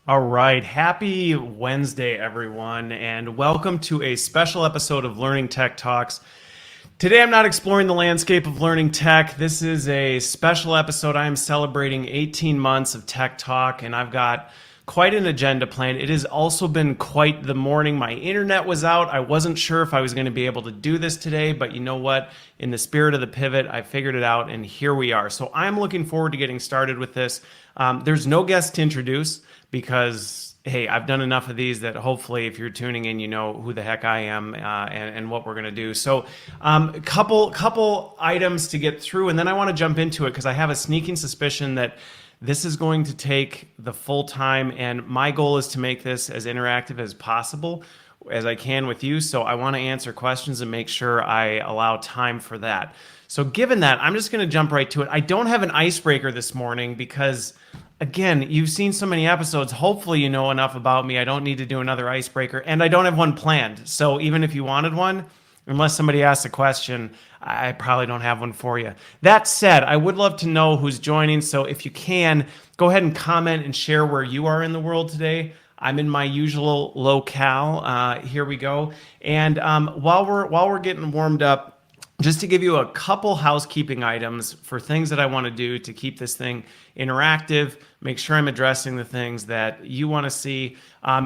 All right. Happy Wednesday, everyone, and welcome to a special episode of Learning Tech Talks. Today, I'm not exploring the landscape of learning tech. This is a special episode. I am celebrating 18 months of tech talk, and I've got quite an agenda planned. It has also been quite the morning. My internet was out. I wasn't sure if I was going to be able to do this today, but you know what? In the spirit of the pivot, I figured it out, and here we are. So I'm looking forward to getting started with this. There's no guest to introduce because, hey, I've done enough of these that hopefully if you're tuning in, you know who the heck I am and what we're going to do. So a couple items to get through, and then I want to jump into it because I have a sneaking suspicion that this is going to take the full time, and my goal is to make this as interactive as possible as I can with you. So I want to answer questions and make sure I allow time for that. So given that, I'm just going to jump right to it. I don't have an icebreaker this morning because, again, you've seen so many episodes. Hopefully you know enough about me. I don't need to do another icebreaker, and I don't have one planned. So even if you wanted one, unless somebody asks a question, I probably don't have one for you. That said, I would love to know who's joining. So if you can, go ahead and comment and share where you are in the world today. I'm in my usual locale. Here we go. And while we're getting warmed up, just to give you a couple housekeeping items for things that I want to do to keep this thing interactive, make sure I'm addressing the things that you want to see,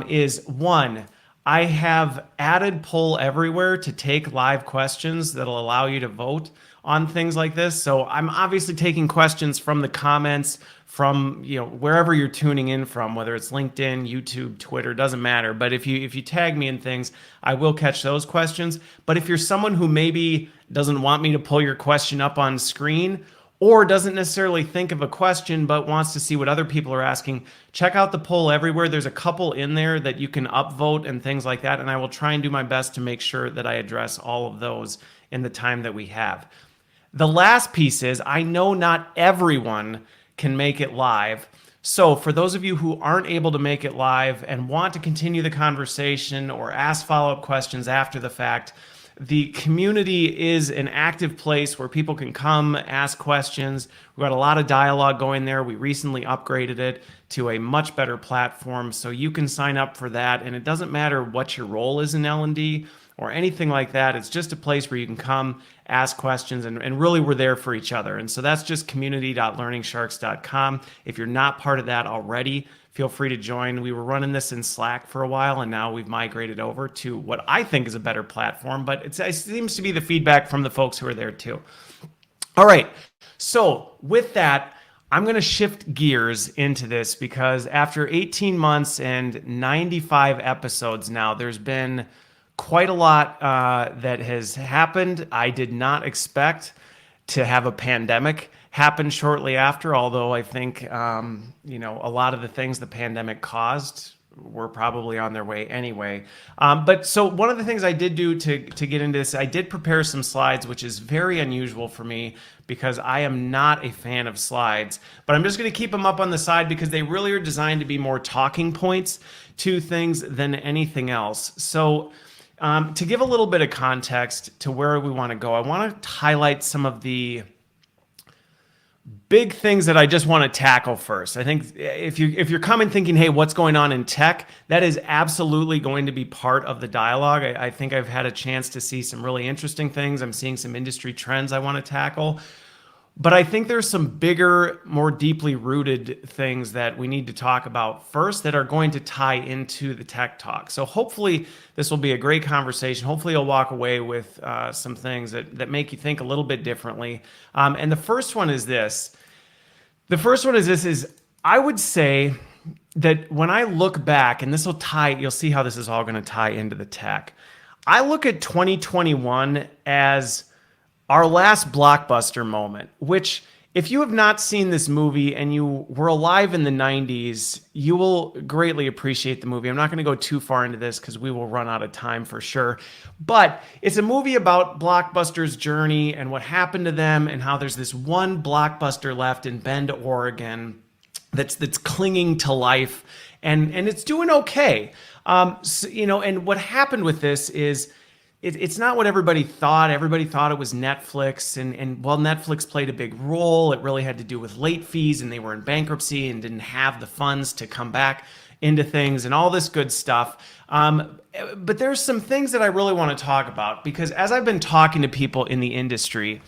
is one, I have added poll everywhere to take live questions that'll allow you to vote on things like this. So I'm obviously taking questions from the comments from wherever you're tuning in from, whether it's LinkedIn, YouTube, Twitter, doesn't matter. But if you tag me in things, I will catch those questions. But if you're someone who maybe doesn't want me to pull your question up on screen, or doesn't necessarily think of a question but wants to see what other people are asking, check out the poll everywhere. There's a couple in there that you can upvote and things like that, and I will try and do my best to make sure that I address all of those in the time that we have. The last piece is, I know not everyone can make it live. So for those of you who aren't able to make it live and want to continue the conversation or ask follow-up questions after the fact, the community is an active place where people can come ask questions. We've got a lot of dialogue going there. We recently upgraded it to a much better platform, so you can sign up for that. And it doesn't matter what your role is in L&D or anything like that. It's just a place where you can come ask questions, and really we're there for each other. And so that's just community.learningsharks.com. If you're not part of that already, feel free to join. We were running this in Slack for a while, and now we've migrated over to what I think is a better platform, but it seems to be the feedback from the folks who are there too. All right, so with that, I'm going to shift gears into this because after 18 months and 95 episodes now, there's been quite a lot that has happened. I did not expect to have a pandemic happen shortly after, although I think a lot of the things the pandemic caused were probably on their way anyway. But so one of the things I did do to get into this, I did prepare some slides, which is very unusual for me because I am not a fan of slides. But I'm just going to keep them up on the side because they really are designed to be more talking points to things than anything else. So to give a little bit of context to where we want to go, I want to highlight some of the big things that I just want to tackle first. I think if you're coming thinking, hey, what's going on in tech, that is absolutely going to be part of the dialogue. I think I've had a chance to see some really interesting things. I'm seeing some industry trends I want to tackle. But I think there's some bigger, more deeply rooted things that we need to talk about first that are going to tie into the tech talk. So hopefully this will be a great conversation. Hopefully you'll walk away with some things that make you think a little bit differently. And the first one is this. I would say that when I look back, and this will tie, you'll see how this is all going to tie into the tech. I look at 2021 as our last Blockbuster moment, which if you have not seen this movie and you were alive in the 90s, you will greatly appreciate the movie. I'm not going to go too far into this because we will run out of time for sure. But it's a movie about Blockbuster's journey and what happened to them and how there's this one Blockbuster left in Bend, Oregon that's clinging to life and it's doing okay. And what happened with this is it's not what everybody thought. Everybody thought it was Netflix. And while Netflix played a big role, it really had to do with late fees and they were in bankruptcy and didn't have the funds to come back. into things and all this good stuff. But there's some things that I really want to talk about because as I've been talking to people in the industry,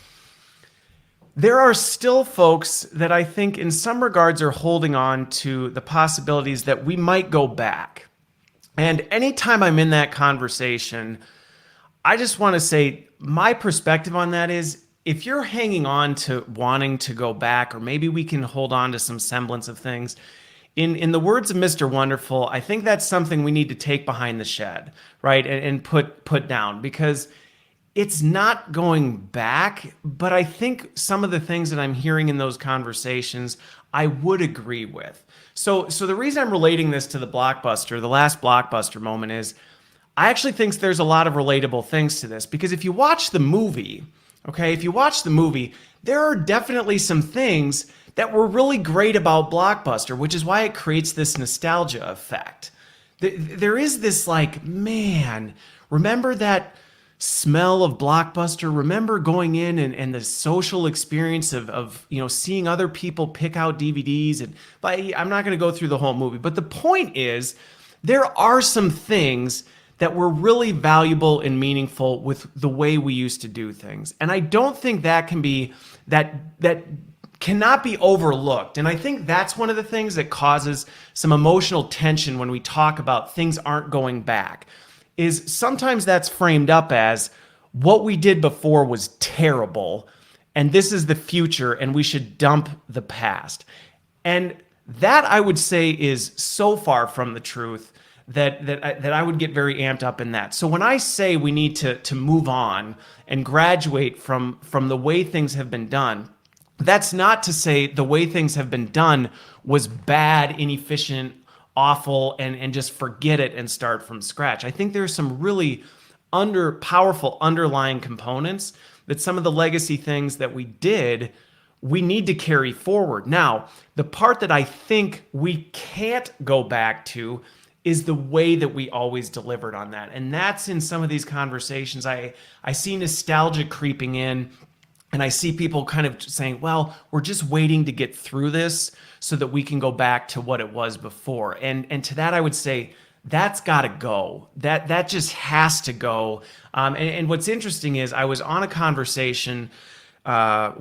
there are still folks that I think in some regards are holding on to the possibilities that we might go back. And anytime I'm in that conversation, I just want to say my perspective on that is if you're hanging on to wanting to go back, or maybe we can hold on to some semblance of things, in the words of Mr. Wonderful, I think that's something we need to take behind the shed, right? And put down because it's not going back, but I think some of the things that I'm hearing in those conversations, I would agree with. So the reason I'm relating this to the Blockbuster, the last Blockbuster moment is, I actually think there's a lot of relatable things to this because if you watch the movie, there are definitely some things that were really great about Blockbuster, which is why it creates this nostalgia effect. There is this like, man, remember that smell of Blockbuster? Remember going in and the social experience of seeing other people pick out DVDs? And I'm not going to go through the whole movie, but the point is there are some things that were really valuable and meaningful with the way we used to do things. And I don't think that cannot be overlooked. And I think that's one of the things that causes some emotional tension when we talk about things aren't going back. Is sometimes that's framed up as what we did before was terrible and this is the future and we should dump the past. And that I would say is so far from the truth that I would get very amped up in that. So when I say we need to move on and graduate from the way things have been done, that's not to say the way things have been done was bad, inefficient, awful, and just forget it and start from scratch. I think there's some really powerful underlying components that some of the legacy things that we did, we need to carry forward. Now, the part that I think we can't go back to is the way that we always delivered on that. And that's in some of these conversations. I see nostalgia creeping in. And I see people kind of saying, well, we're just waiting to get through this so that we can go back to what it was before. And to that, I would say that's got to go. That just has to go. And what's interesting is I was on a conversation so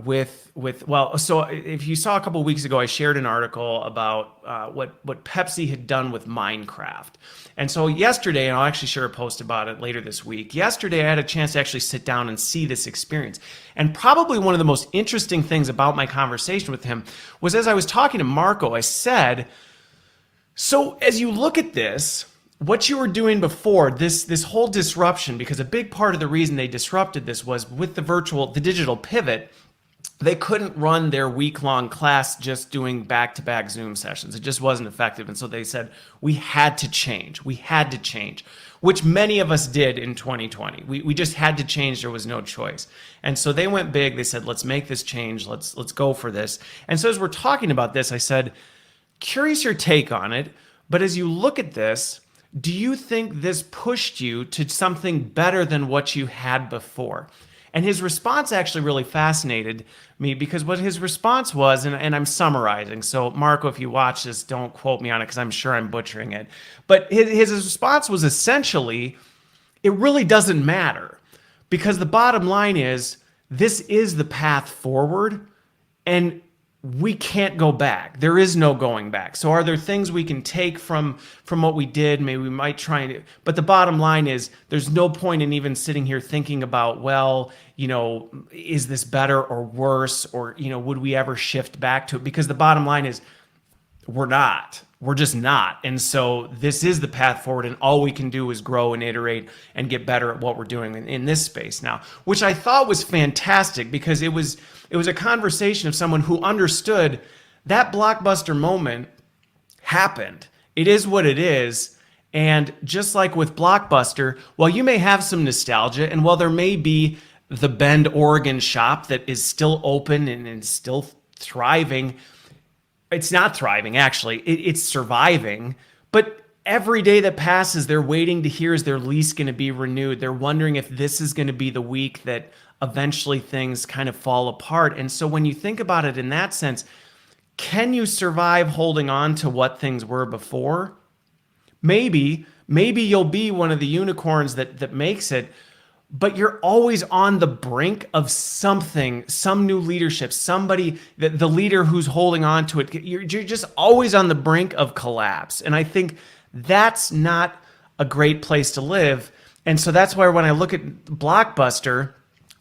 if you saw a couple of weeks ago, I shared an article about what Pepsi had done with Minecraft. And so yesterday, and I'll actually share a post about it later this week, yesterday I had a chance to actually sit down and see this experience. And probably one of the most interesting things about my conversation with him was as I was talking to Marco, I said, so as you look at this, what you were doing before, this whole disruption, because a big part of the reason they disrupted this was with the digital pivot, they couldn't run their week-long class just doing back-to-back Zoom sessions. It just wasn't effective. And so they said, we had to change, which many of us did in 2020. We just had to change. There was no choice. And so they went big. They said, let's make this change. Let's go for this. And so as we're talking about this, I said, curious your take on it. But as you look at this, do you think this pushed you to something better than what you had before? And his response actually really fascinated me because what his response was, and I'm summarizing, so Marco, if you watch this, don't quote me on it because I'm sure I'm butchering it. But his response was essentially, it really doesn't matter because the bottom line is this is the path forward and we can't go back. There is no going back. So are there things we can take from what we did? Maybe we might try and, but the bottom line is there's no point in even sitting here thinking about, well, is this better or worse? Or, would we ever shift back to it? Because the bottom line is we're not. We're just not. And so this is the path forward and all we can do is grow and iterate and get better at what we're doing in this space now, which I thought was fantastic because it was a conversation of someone who understood that Blockbuster moment happened. It is what it is. And just like with Blockbuster, while you may have some nostalgia and while there may be the Bend, Oregon shop that is still open and still thriving, it's not thriving, actually. It's surviving. But every day that passes, they're waiting to hear, is their lease going to be renewed? They're wondering if this is going to be the week that eventually things kind of fall apart. And so when you think about it in that sense, can you survive holding on to what things were before? maybe you'll be one of the unicorns that makes it, but you're always on the brink of something, some new leadership, somebody, the leader who's holding on to it. You're just always on the brink of collapse. And I think that's not a great place to live. And so that's why when I look at Blockbuster,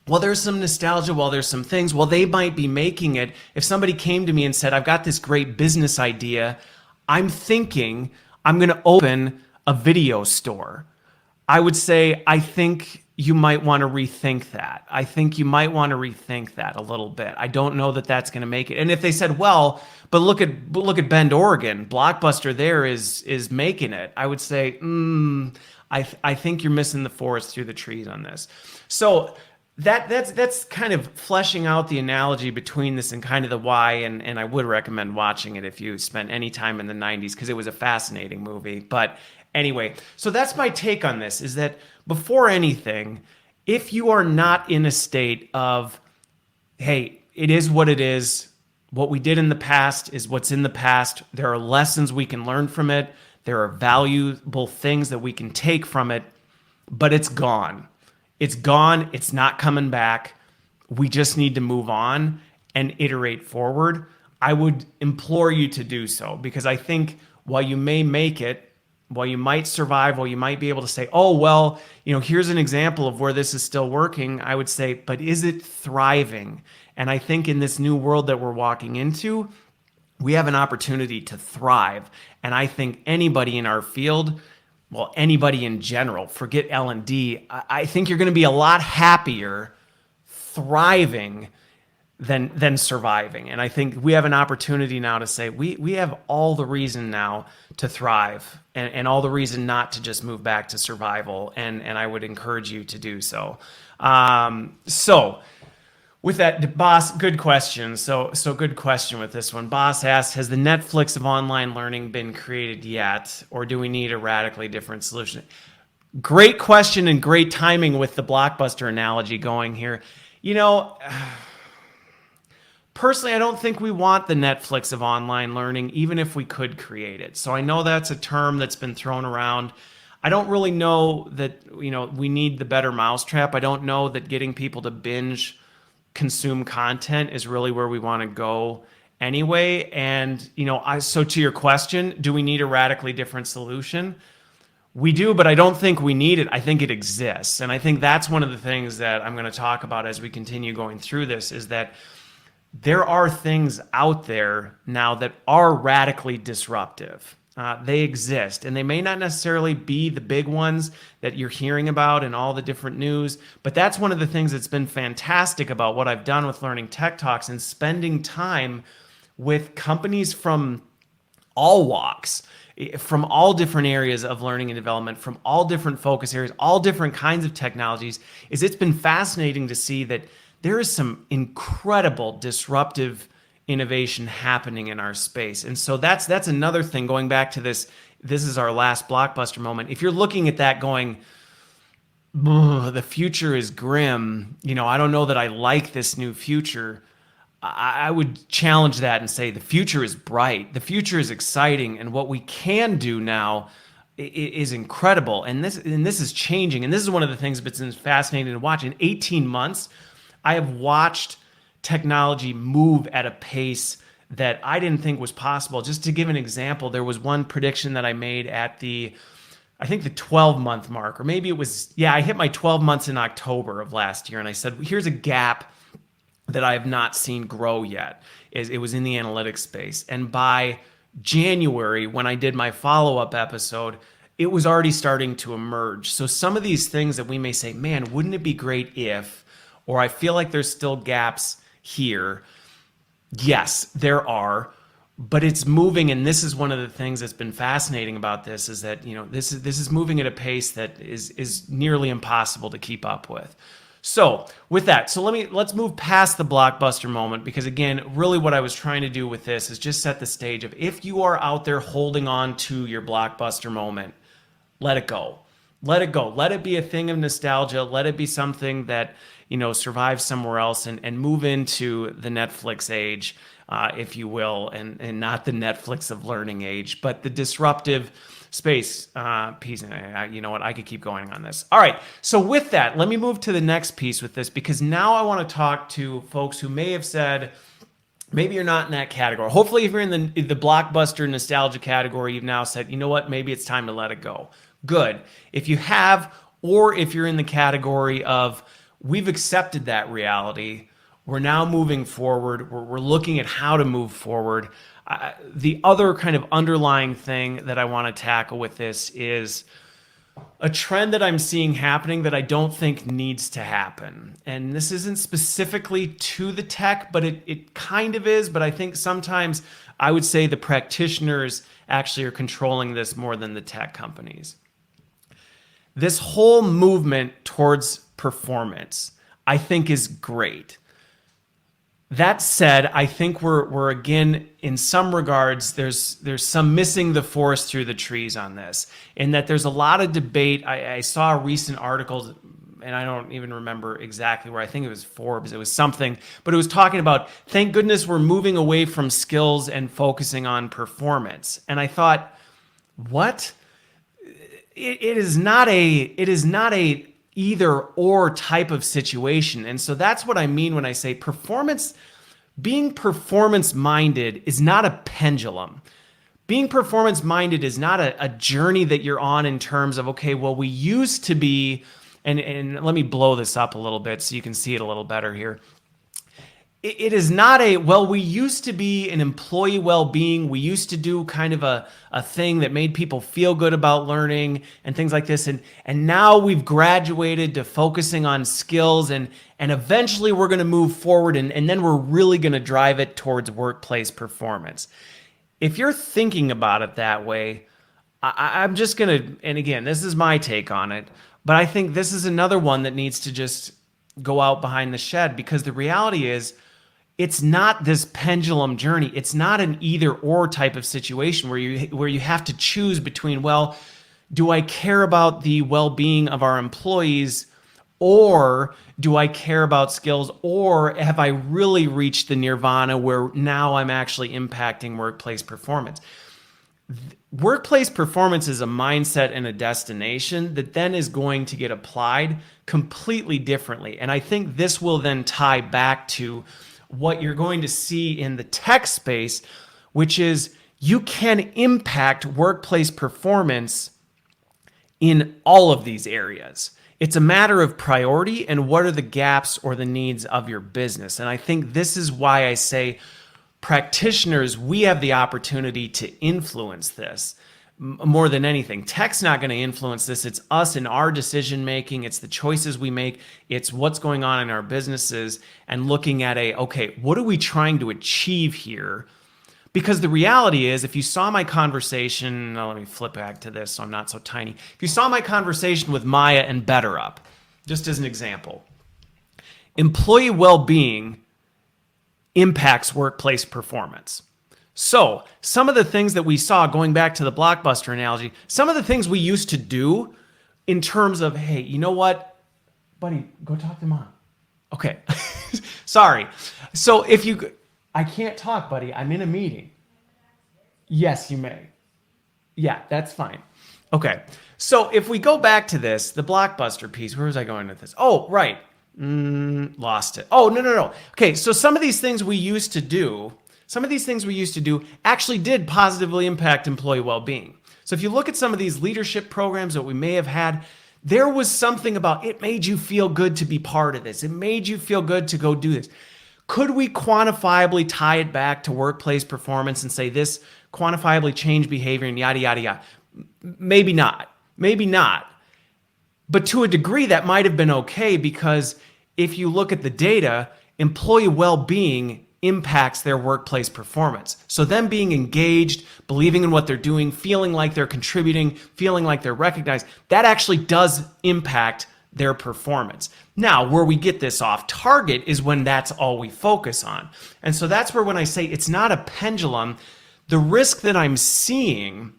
well, there's some nostalgia. Well, there's some things. Well, they might be making it. If somebody came to me and said, I've got this great business idea, I'm thinking I'm going to open a video store, I would say, I think you might want to rethink that. I think you might want to rethink that a little bit. I don't know that that's going to make it. And if they said, well, but look at Bend, Oregon, Blockbuster there is making it, I would say, I think you're missing the forest through the trees on this. So that's kind of fleshing out the analogy between this and kind of the why. And I would recommend watching it if you spent any time in the 90s, because it was a fascinating movie. But anyway, so that's my take on this, is that before anything, if you are not in a state of, hey, it is what it is, what we did in the past is what's in the past, there are lessons we can learn from it, there are valuable things that we can take from it, but it's gone. It's gone, it's not coming back. We just need to move on and iterate forward. I would implore you to do so, because I think while you may make it, while you might survive, while you might be able to say, oh, well, here's an example of where this is still working, I would say, but is it thriving? And I think in this new world that we're walking into, we have an opportunity to thrive. And I think anybody in our field, well, anybody in general, forget L&D, I think you're going to be a lot happier thriving than surviving. And I think we have an opportunity now to say we have all the reason now to thrive, and all the reason not to just move back to survival. And I would encourage you to do so. So with that, Boss, good question. So good question with this one. Boss asked, has the Netflix of online learning been created yet, or do we need a radically different solution? Great question, and great timing with the Blockbuster analogy going here. Personally, I don't think we want the Netflix of online learning, even if we could create it. So I know that's a term that's been thrown around. I don't really know that, we need the better mousetrap. I don't know that getting people to binge consume content is really where we want to go anyway. And, so to your question, do we need a radically different solution? We do, but I don't think we need it. I think it exists. And I think that's one of the things that I'm going to talk about as we continue going through this, is that there are things out there now that are radically disruptive. They exist, and they may not necessarily be the big ones that you're hearing about in all the different news, but that's one of the things that's been fantastic about what I've done with Learning Tech Talks and spending time with companies from all walks, from all different areas of learning and development, from all different focus areas, all different kinds of technologies, is it's been fascinating to see that there is some incredible disruptive innovation happening in our space. And so that's another thing, going back to this is our last Blockbuster moment. If you're looking at that going, the future is grim, I don't know that I like this new future, I would challenge that and say the future is bright, the future is exciting, and what we can do now is incredible. And this is changing. And this is one of the things that's been fascinating to watch. In 18 months, I have watched technology move at a pace that I didn't think was possible. Just to give an example, there was one prediction that I made at the 12-month mark, or maybe it was, I hit my 12 months in October of last year, and I said, here's a gap that I have not seen grow yet. It was in the analytics space. And by January, when I did my follow-up episode, it was already starting to emerge. So some of these things that we may say, man, wouldn't it be great if, or I feel like there's still gaps here. Yes, there are, but it's moving. And this is one of the things that's been fascinating about this, is that, this is moving at a pace that is nearly impossible to keep up with. So with that, let's move past the Blockbuster moment, because again, really what I was trying to do with this is just set the stage of, if you are out there holding on to your Blockbuster moment, let it go. Let it go. Let it be a thing of nostalgia. Let it be something that, survives somewhere else, and move into the Netflix age, if you will, and not the Netflix of learning age, but the disruptive space piece. You know what? I could keep going on this. All right. So with that, let me move to the next piece with this, because now I want to talk to folks who may have said, maybe you're not in that category. Hopefully, if you're in the Blockbuster nostalgia category, you've now said, you know what? Maybe it's time to let it go. Good. If you have, or if you're in the category of, we've accepted that reality, we're now moving forward, we're looking at how to move forward. The other kind of underlying thing that I want to tackle with this is a trend that I'm seeing happening that I don't think needs to happen. And this isn't specifically to the tech, but it kind of is. But I think sometimes I would say the practitioners actually are controlling this more than the tech companies. This whole movement towards performance, I think, is great. That said, I think we're again, in some regards, there's some missing the forest through the trees on this, in that there's a lot of debate. I saw a recent article, and I don't even remember exactly where. I think it was Forbes. It was something, but it was talking about, thank goodness we're moving away from skills and focusing on performance. And I thought, what? It is not a either or type of situation. And so that's what I mean when I say performance. Being performance minded is not a pendulum. Being performance minded is not a journey that you're on in terms of, okay, well, we used to be, and let me blow this up a little bit so you can see it a little better here. It is not we used to be an employee well-being. We used to do kind of a thing that made people feel good about learning and things like this. And now we've graduated to focusing on skills, and eventually we're going to move forward, and then we're really going to drive it towards workplace performance. If you're thinking about it that way, I'm just going to, and again, this is my take on it, but I think this is another one that needs to just go out behind the shed, because the reality is, it's not this pendulum journey. It's not an either or type of situation where you have to choose between, well, do I care about the well-being of our employees, or do I care about skills, or have I really reached the nirvana where now I'm actually impacting workplace performance? Workplace performance is a mindset and a destination that then is going to get applied completely differently. And I think this will then tie back to what you're going to see in the tech space, which is you can impact workplace performance in all of these areas. It's a matter of priority and what are the gaps or the needs of your business. And I think this is why I say practitioners, we have the opportunity to influence this more than anything. Tech's not going to influence this. It's us in our decision making. It's the choices we make. It's what's going on in our businesses and looking at okay, what are we trying to achieve here? Because the reality is, if you saw my conversation, let me flip back to this so I'm not so tiny. If you saw my conversation with Maya and BetterUp, just as an example, employee well-being impacts workplace performance. So some of the things that we saw, going back to the Blockbuster analogy, some of the things we used to do in terms of, hey, you know what, buddy, go talk to mom. Okay, sorry. So I can't talk, buddy. I'm in a meeting. Yes, you may. Yeah, that's fine. Okay, so if we go back to this, the Blockbuster piece, where was I going with this? Oh, right. Lost it. Oh, no. Okay, so some of these things we used to do actually did positively impact employee well-being. So if you look at some of these leadership programs that we may have had, there was something about it made you feel good to be part of this. It made you feel good to go do this. Could we quantifiably tie it back to workplace performance and say this quantifiably changed behavior and yada, yada, yada? Maybe not. But to a degree, that might have been okay, because if you look at the data, employee well-being impacts their workplace performance. So them being engaged, believing in what they're doing, feeling like they're contributing, feeling like they're recognized, that actually does impact their performance. Now, where we get this off target is when that's all we focus on. And so that's where, when I say it's not a pendulum, the risk that I'm seeing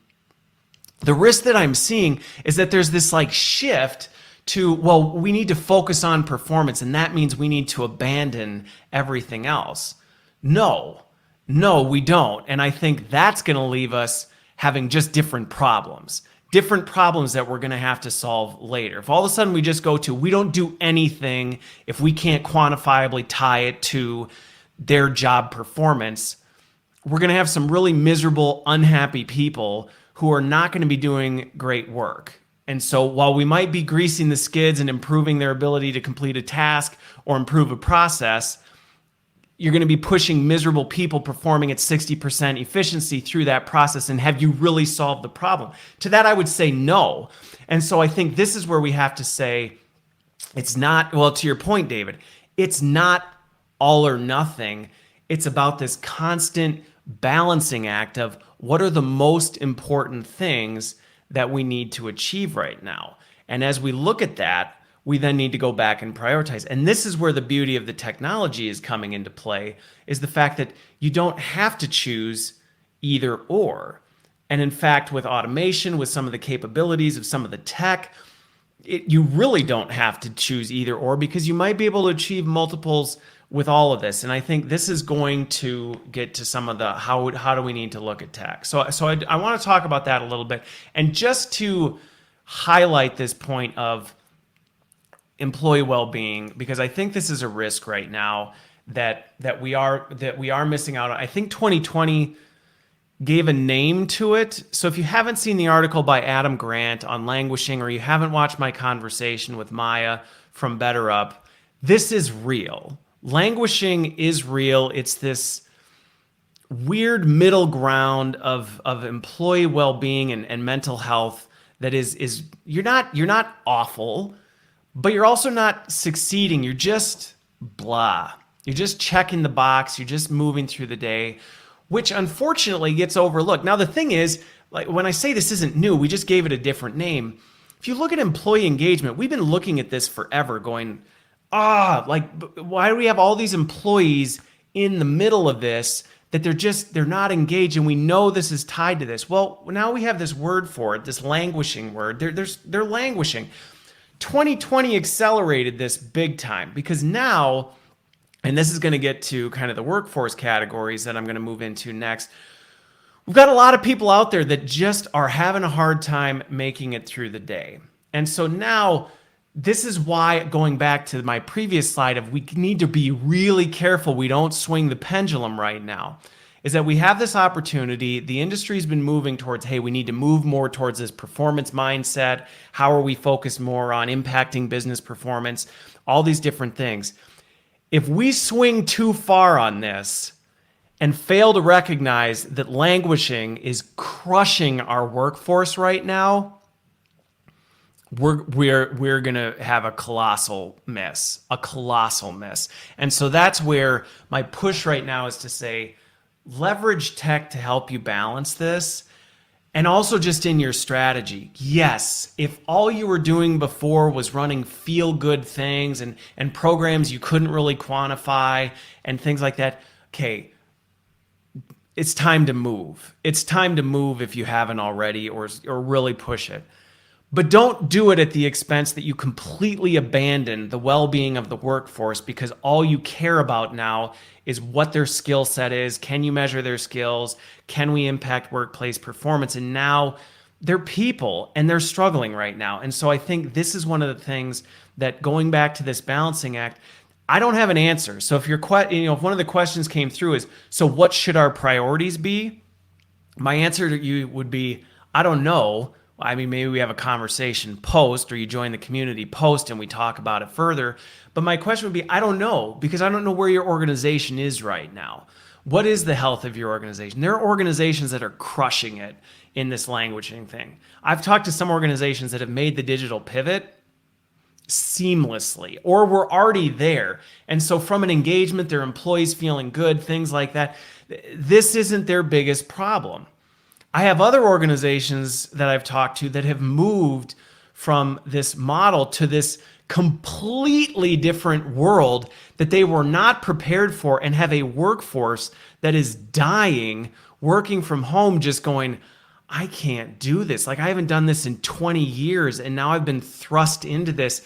is that there's this shift to, well, we need to focus on performance, and that means we need to abandon everything else. No, we don't. And I think that's going to leave us having just different problems that we're going to have to solve later. If all of a sudden we just go to, we don't do anything if we can't quantifiably tie it to their job performance, we're going to have some really miserable, unhappy people who are not going to be doing great work. And so while we might be greasing the skids and improving their ability to complete a task or improve a process, you're going to be pushing miserable people performing at 60% efficiency through that process. And have you really solved the problem? To that, I would say no. And so I think this is where we have to say, it's not, well, to your point, David, it's not all or nothing. It's about this constant balancing act of what are the most important things that we need to achieve right now. And as we look at that, we then need to go back and prioritize. And this is where the beauty of the technology is coming into play, is the fact that you don't have to choose either or. And in fact, with automation, with some of the capabilities of some of the tech, you really don't have to choose either or, because you might be able to achieve multiples with all of this. And I think this is going to get to some of the how do we need to look at tech. So I want to talk about that a little bit. And just to highlight this point of employee well-being, because I think this is a risk right now that we are missing out on. I think 2020 gave a name to it. So if you haven't seen the article by Adam Grant on languishing, or you haven't watched my conversation with Maya from Better Up, this is real. Languishing is real. It's this weird middle ground of employee well-being and mental health that is you're not awful, but you're also not succeeding. You're just blah. You're just checking the box. You're just moving through the day, which unfortunately gets overlooked. Now, the thing is, like when I say this isn't new, we just gave it a different name. If you look at employee engagement, we've been looking at this forever going, why do we have all these employees in the middle of this that they're not engaged, and we know this is tied to this? Well, now we have this word for it, this languishing word. They're languishing. 2020 accelerated this big time, because now, and this is going to get to kind of the workforce categories that I'm going to move into next, we've got a lot of people out there that just are having a hard time making it through the day. And so now, this is why, going back to my previous slide of we need to be really careful we don't swing the pendulum right now, is that we have this opportunity. The industry's been moving towards, hey, we need to move more towards this performance mindset. How are we focused more on impacting business performance? All these different things. If we swing too far on this and fail to recognize that languishing is crushing our workforce right now, we're going to have a colossal miss. And so that's where my push right now is to say, leverage tech to help you balance this. And also just in your strategy. Yes, if all you were doing before was running feel-good things and programs you couldn't really quantify and things like that, okay, it's time to move. It's time to move if you haven't already, or really push it. But don't do it at the expense that you completely abandon the well-being of the workforce, because all you care about now is what their skill set is. Can you measure their skills? Can we impact workplace performance? And now they're people and they're struggling right now. And so I think this is one of the things that, going back to this balancing act, I don't have an answer. So if if one of the questions came through is, so what should our priorities be? My answer to you would be, I don't know. I mean, maybe we have a conversation post, or you join the community post and we talk about it further. But my question would be, I don't know, because I don't know where your organization is right now. What is the health of your organization? There are organizations that are crushing it in this languaging thing. I've talked to some organizations that have made the digital pivot seamlessly, or were already there. And so from an engagement, their employees feeling good, things like that, this isn't their biggest problem. I have other organizations that I've talked to that have moved from this model to this completely different world that they were not prepared for, and have a workforce that is dying, working from home, just going, I can't do this. Like, I haven't done this in 20 years, and now I've been thrust into this.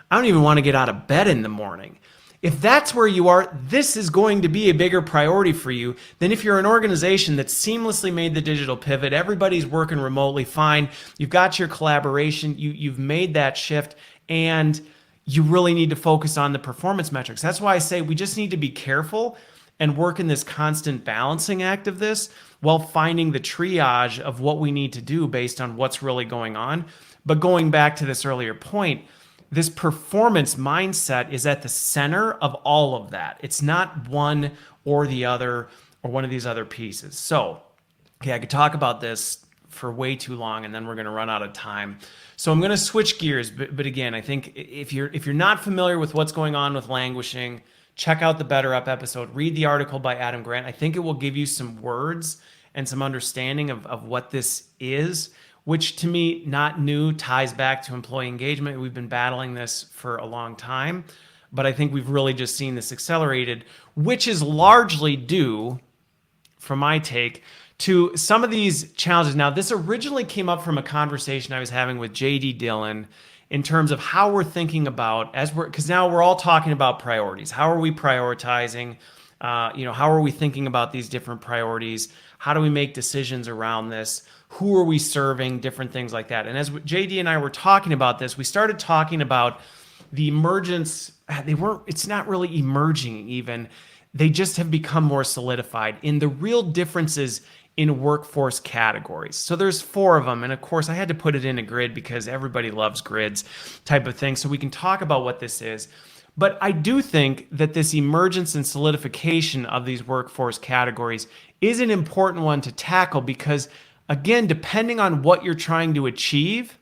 I don't even want to get out of bed in the morning. If that's where you are, this is going to be a bigger priority for you than if you're an organization that's seamlessly made the digital pivot. Everybody's working remotely fine. You've got your collaboration. You've made that shift, and you really need to focus on the performance metrics. That's why I say we just need to be careful and work in this constant balancing act of this while finding the triage of what we need to do based on what's really going on. But going back to this earlier point, this performance mindset is at the center of all of that. It's not one or the other or one of these other pieces. So, okay, I could talk about this for way too long, and then we're going to run out of time. So I'm going to switch gears. But again, I think if you're not familiar with what's going on with languishing, check out the Better Up episode. Read the article by Adam Grant. I think it will give you some words and some understanding of what this is, which to me, not new, ties back to employee engagement. We've been battling this for a long time, but I think we've really just seen this accelerated, which is largely due, from my take, to some of these challenges. Now, this originally came up from a conversation I was having with JD Dillon in terms of how we're thinking about, because now we're all talking about priorities. How are we prioritizing? How are we thinking about these different priorities? How do we make decisions around this? Who are we serving? Different things like that. And as JD and I were talking about this, we started talking about the emergence. It's not really emerging even. They just have become more solidified in the real differences in workforce categories. So there's 4 of them. And of course, I had to put it in a grid because everybody loves grids type of thing. So we can talk about what this is. But I do think that this emergence and solidification of these workforce categories is an important one to tackle because, again, depending on what you're trying to achieve,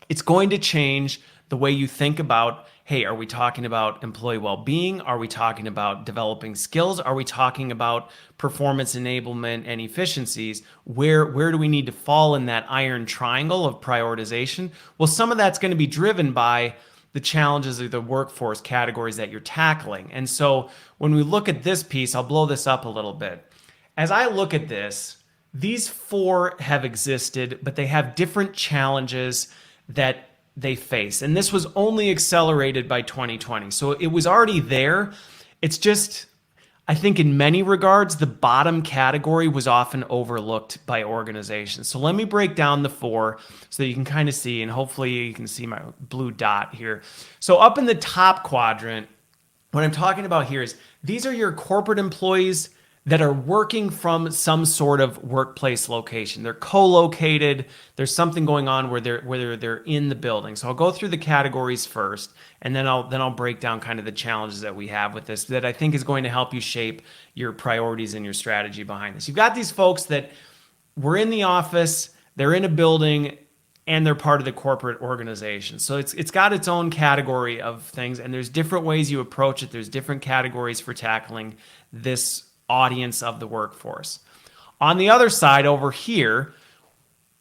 it's going to change the way you think about, hey, are we talking about employee well-being? Are we talking about developing skills? Are we talking about performance enablement and efficiencies? Where do we need to fall in that iron triangle of prioritization? Well, some of that's going to be driven by the challenges of the workforce categories that you're tackling. And so when we look at this piece, I'll blow this up a little bit. As I look at this, these 4 have existed, but they have different challenges that they face. And this was only accelerated by 2020. So it was already there. It's just, I think in many regards, the bottom category was often overlooked by organizations. So let me break down the 4 so that you can kind of see, and hopefully you can see my blue dot here. So up in the top quadrant, what I'm talking about here is these are your corporate employees that are working from some sort of workplace location. They're co-located. There's something going on where they're in the building. So I'll go through the categories first, and then I'll break down kind of the challenges that we have with this that I think is going to help you shape your priorities and your strategy behind this. You've got these folks that were in the office, they're in a building, and they're part of the corporate organization. So it's got its own category of things, and there's different ways you approach it. There's different categories for tackling this audience of the workforce. On the other side over here,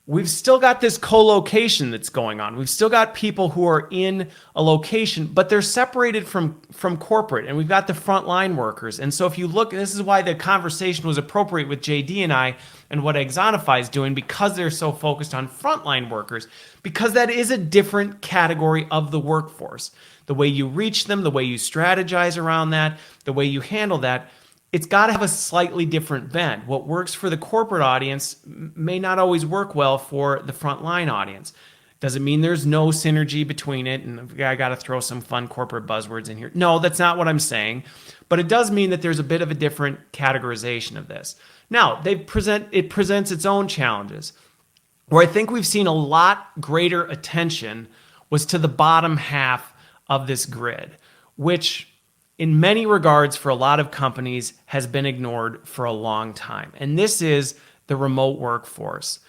we've still got this co-location that's going on. We've still got people who are in a location, but they're separated from corporate, and we've got the frontline workers. And so if you look, this is why the conversation was appropriate with JD and I and what Exonify is doing, because they're so focused on frontline workers, because that is a different category of the workforce. The way you reach them, the way you strategize around that, the way you handle that, it's got to have a slightly different bend. What works for the corporate audience may not always work well for the frontline audience. Does it mean there's no synergy between it? And I got to throw some fun corporate buzzwords in here. No, that's not what I'm saying. But it does mean that there's a bit of a different categorization of this. Now, it presents its own challenges. Where I think we've seen a lot greater attention was to the bottom half of this grid, which in many regards for a lot of companies has been ignored for a long time. And this is the remote workforce.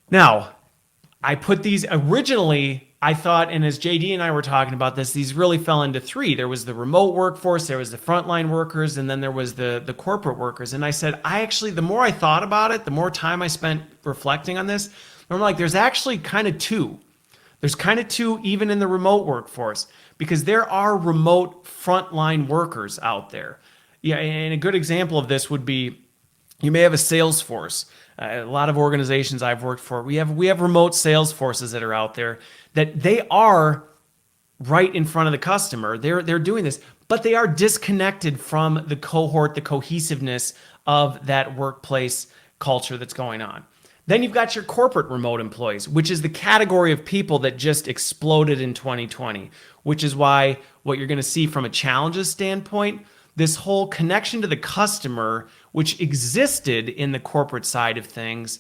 Now, I put these originally, I thought, and as JD and I were talking about this, these really fell into 3. There was the remote workforce, there was the frontline workers, and then there was the corporate workers. And I said, the more I thought about it, the more time I spent reflecting on this, I'm like, there's actually kind of 2. There's kind of 2 even in the remote workforce, because there are remote frontline workers out there. Yeah, and a good example of this would be, you may have a sales force. A lot of organizations I've worked for, we have remote sales forces that are out there that they are right in front of the customer. They're doing this, but they are disconnected from the cohort, the cohesiveness of that workplace culture that's going on. Then you've got your corporate remote employees, which is the category of people that just exploded in 2020, which is why what you're going to see from a challenges standpoint, this whole connection to the customer, which existed in the corporate side of things,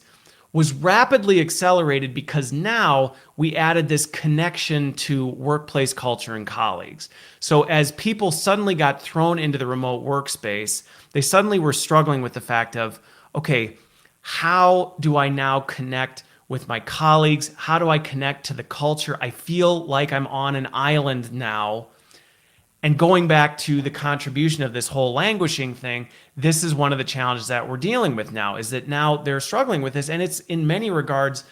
was rapidly accelerated because now we added this connection to workplace culture and colleagues. So as people suddenly got thrown into the remote workspace, they suddenly were struggling with the fact of, okay, how do I now connect with my colleagues? How do I connect to the culture? I feel like I'm on an island now. And going back to the contribution of this whole languishing thing, this is one of the challenges that we're dealing with now, is that now they're struggling with this. And it's in many regards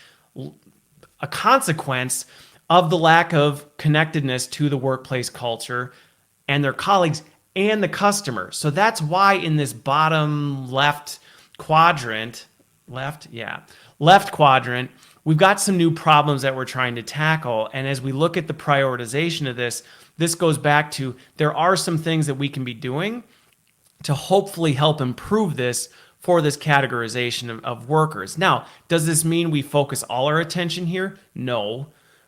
a consequence of the lack of connectedness to the workplace culture and their colleagues and the customer. So that's why in this bottom left quadrant, left quadrant, we've got some new problems that we're trying to tackle. And as we look at the prioritization of this, this goes back to there are some things that we can be doing to hopefully help improve this for this categorization of workers. Now, does this mean we focus all our attention here? No,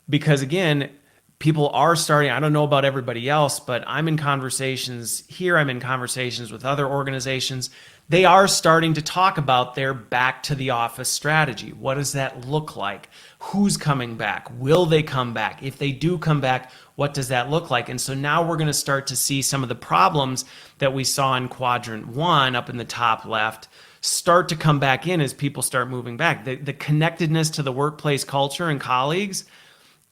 because again, people are starting, I don't know about everybody else, but I'm in conversations here, I'm in conversations with other organizations. They are starting to talk about their back to the office strategy. What does that look like? Who's coming back? Will they come back? If they do come back, what does that look like? And so now we're going to start to see some of the problems that we saw in quadrant 1 up in the top left start to come back in as people start moving back. The connectedness to the workplace culture and colleagues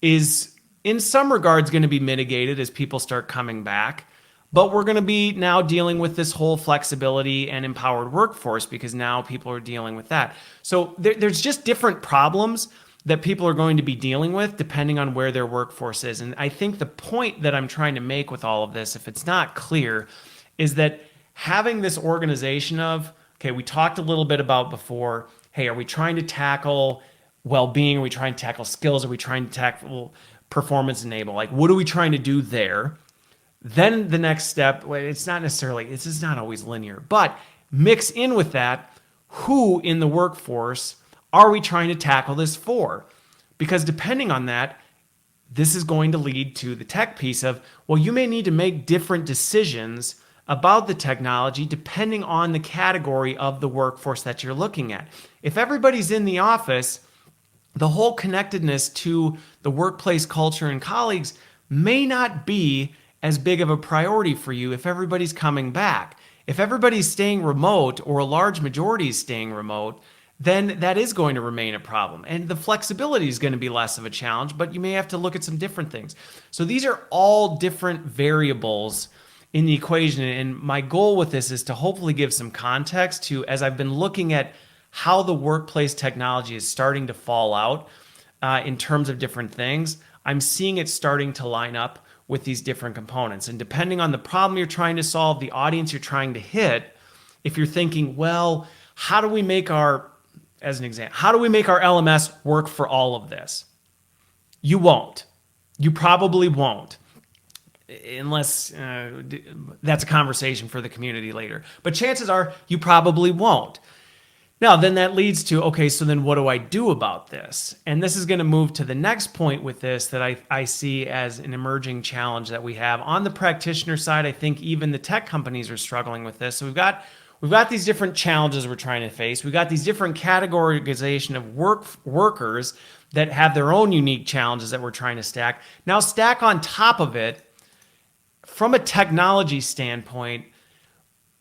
is in some regards going to be mitigated as people start coming back. But we're going to be now dealing with this whole flexibility and empowered workforce because now people are dealing with that. So there's just different problems that people are going to be dealing with depending on where their workforce is. And I think the point that I'm trying to make with all of this, if it's not clear, is that having this organization of, okay, we talked a little bit about before, hey, are we trying to tackle well-being? Are we trying to tackle skills? Are we trying to tackle performance enable? Like, what are we trying to do there? Then the next step, it's not necessarily, this is not always linear, but mix in with that, who in the workforce are we trying to tackle this for? Because depending on that, this is going to lead to the tech piece of, well, you may need to make different decisions about the technology depending on the category of the workforce that you're looking at. If everybody's in the office, the whole connectedness to the workplace culture and colleagues may not be as big of a priority for you if everybody's coming back. If everybody's staying remote or a large majority is staying remote, then that is going to remain a problem. And the flexibility is going to be less of a challenge, but you may have to look at some different things. So these are all different variables in the equation. And my goal with this is to hopefully give some context to, as I've been looking at how the workplace technology is starting to fall out in terms of different things, I'm seeing it starting to line up with these different components. And depending on the problem you're trying to solve, the audience you're trying to hit, if you're thinking, well, how do we make our, as an example, how do we make our LMS work for all of this? You won't. You probably won't. Unless that's a conversation for the community later. But chances are you probably won't. Now, then that leads to, okay, so then what do I do about this? And this is going to move to the next point with this that I see as an emerging challenge that we have. On the practitioner side, I think even the tech companies are struggling with this. So we've got these different challenges we're trying to face. We've got these different categorization of workers that have their own unique challenges that we're trying to stack. Now stack on top of it, from a technology standpoint,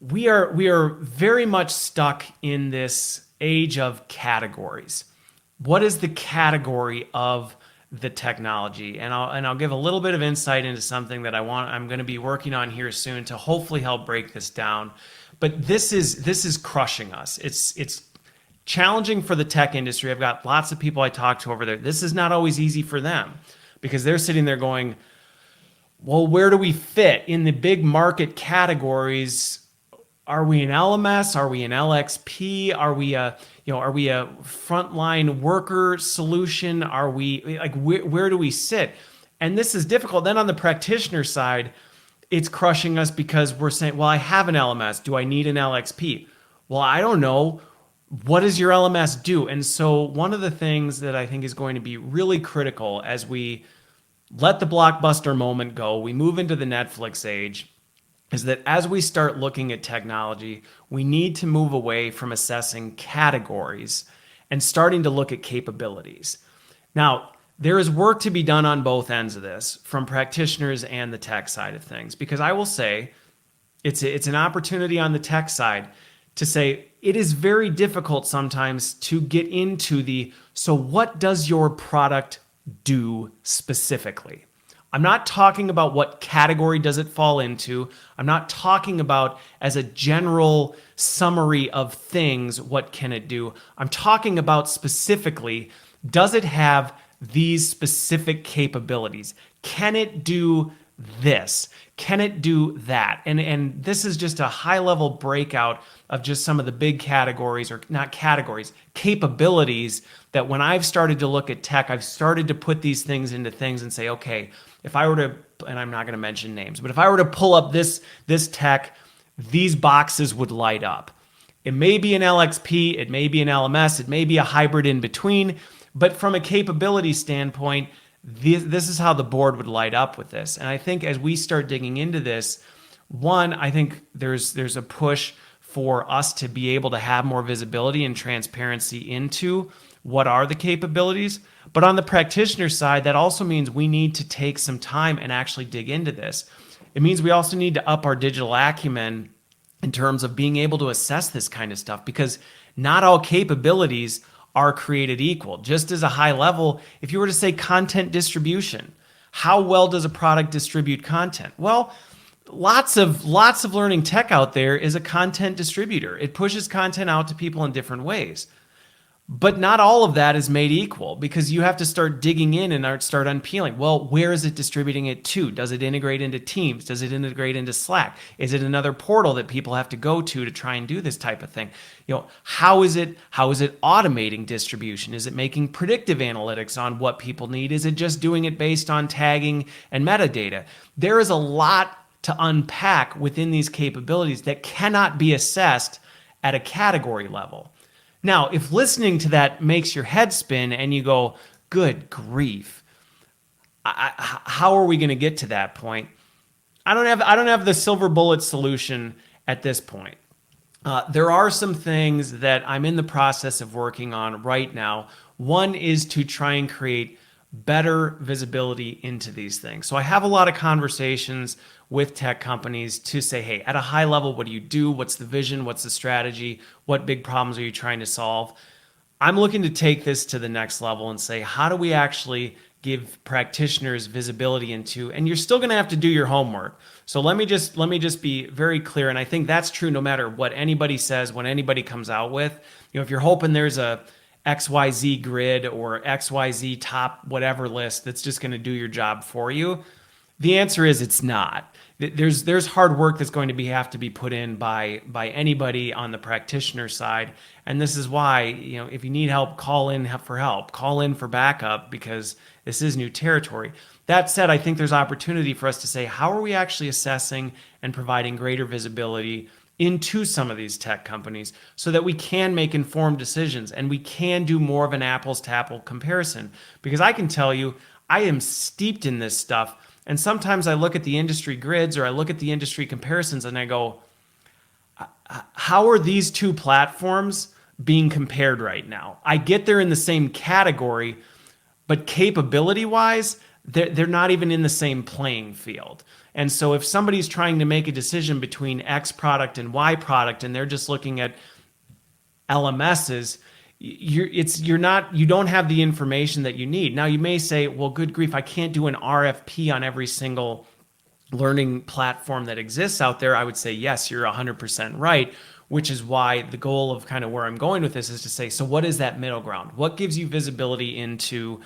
we are very much stuck in this age of categories. What is the category of the technology? And I'll give a little bit of insight into something that I'm going to be working on here soon to hopefully help break this down. But this is crushing us. It's challenging for the tech industry. I've got lots of people I talk to over there. This is not always easy for them because they're sitting there going, well, where do we fit in the big market categories? Are we an LMS? Are we an LXP? Are we a frontline worker solution? Are we like where do we sit? And this is difficult. Then on the practitioner side, it's crushing us because we're saying, well, I have an LMS. Do I need an LXP? Well, I don't know. What does your LMS do? And so one of the things that I think is going to be really critical as we let the Blockbuster moment go, we move into the Netflix age, is that as we start looking at technology, we need to move away from assessing categories and starting to look at capabilities. Now, there is work to be done on both ends of this, from practitioners and the tech side of things, because I will say it's an opportunity on the tech side to say it is very difficult sometimes to get into so what does your product do specifically? I'm not talking about what category does it fall into. I'm not talking about as a general summary of things, what can it do? I'm talking about specifically, does it have these specific capabilities? Can it do this? Can it do that? And this is just a high level breakout of just some of the big categories, or not categories, capabilities that when I've started to look at tech, I've started to put these things into things and say, okay, if I were to, and I'm not going to mention names, but if I were to pull up this tech, these boxes would light up. It may be an LXP, it may be an LMS, it may be a hybrid in between, but from a capability standpoint, this is how the board would light up with this. And I think as we start digging into this, one, I think there's a push for us to be able to have more visibility and transparency into what are the capabilities. But on the practitioner side, that also means we need to take some time and actually dig into this. It means we also need to up our digital acumen in terms of being able to assess this kind of stuff, because not all capabilities are created equal. Just as a high level, if you were to say content distribution, how well does a product distribute content? Well, lots of learning tech out there is a content distributor. It pushes content out to people in different ways. But not all of that is made equal, because you have to start digging in and start unpeeling. Well, where is it distributing it to? Does it integrate into Teams? Does it integrate into Slack? Is it another portal that people have to go to try and do this type of thing? How is it automating distribution? Is it making predictive analytics on what people need? Is it just doing it based on tagging and metadata? There is a lot to unpack within these capabilities that cannot be assessed at a category level. Now, if listening to that makes your head spin and you go, good grief, how are we going to get to that point? I don't have the silver bullet solution at this point. There are some things that I'm in the process of working on right now. One is to try and create better visibility into these things. So I have a lot of conversations with tech companies to say, hey, at a high level, what do you do? What's the vision? What's the strategy? What big problems are you trying to solve? I'm looking to take this to the next level and say, how do we actually give practitioners visibility into, and you're still going to have to do your homework. So let me just be very clear. And I think that's true no matter what anybody says, when anybody comes out with, if you're hoping there's a XYZ grid or XYZ top whatever list that's just going to do your job for you, the answer is it's not. There's hard work that's going to have to be put in by anybody on the practitioner side. And this is why, if you need help, call in for help, call in for backup, because this is new territory. That said, I think there's opportunity for us to say, how are we actually assessing and providing greater visibility into some of these tech companies so that we can make informed decisions and we can do more of an apples to apple comparison? Because I can tell you, I am steeped in this stuff. And sometimes I look at the industry grids or I look at the industry comparisons and I go, how are these two platforms being compared right now? I get they're in the same category, but capability-wise, they're not even in the same playing field. And so if somebody's trying to make a decision between X product and Y product and they're just looking at LMSs, you don't have the information that you need. Now you may say, well, good grief, I can't do an RFP on every single learning platform that exists out there. I would say, yes, you're 100% right, which is why the goal of kind of where I'm going with this is to say, so what is that middle ground? What gives you visibility into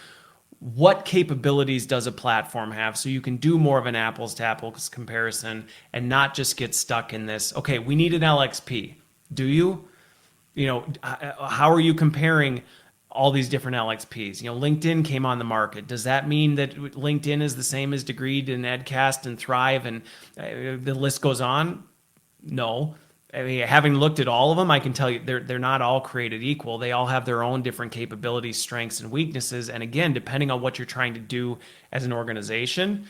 what capabilities does a platform have so you can do more of an apples to apples comparison and not just get stuck in this, okay, we need an LXP. Do you? How are you comparing all these different LXPs. LinkedIn came on the market. Does that mean that LinkedIn is the same as Degreed and Edcast and Thrive and the list goes on? No. I mean, having looked at all of them, I can tell you they're not all created equal. They all have their own different capabilities, strengths, and weaknesses. And again, depending on what you're trying to do as an organization,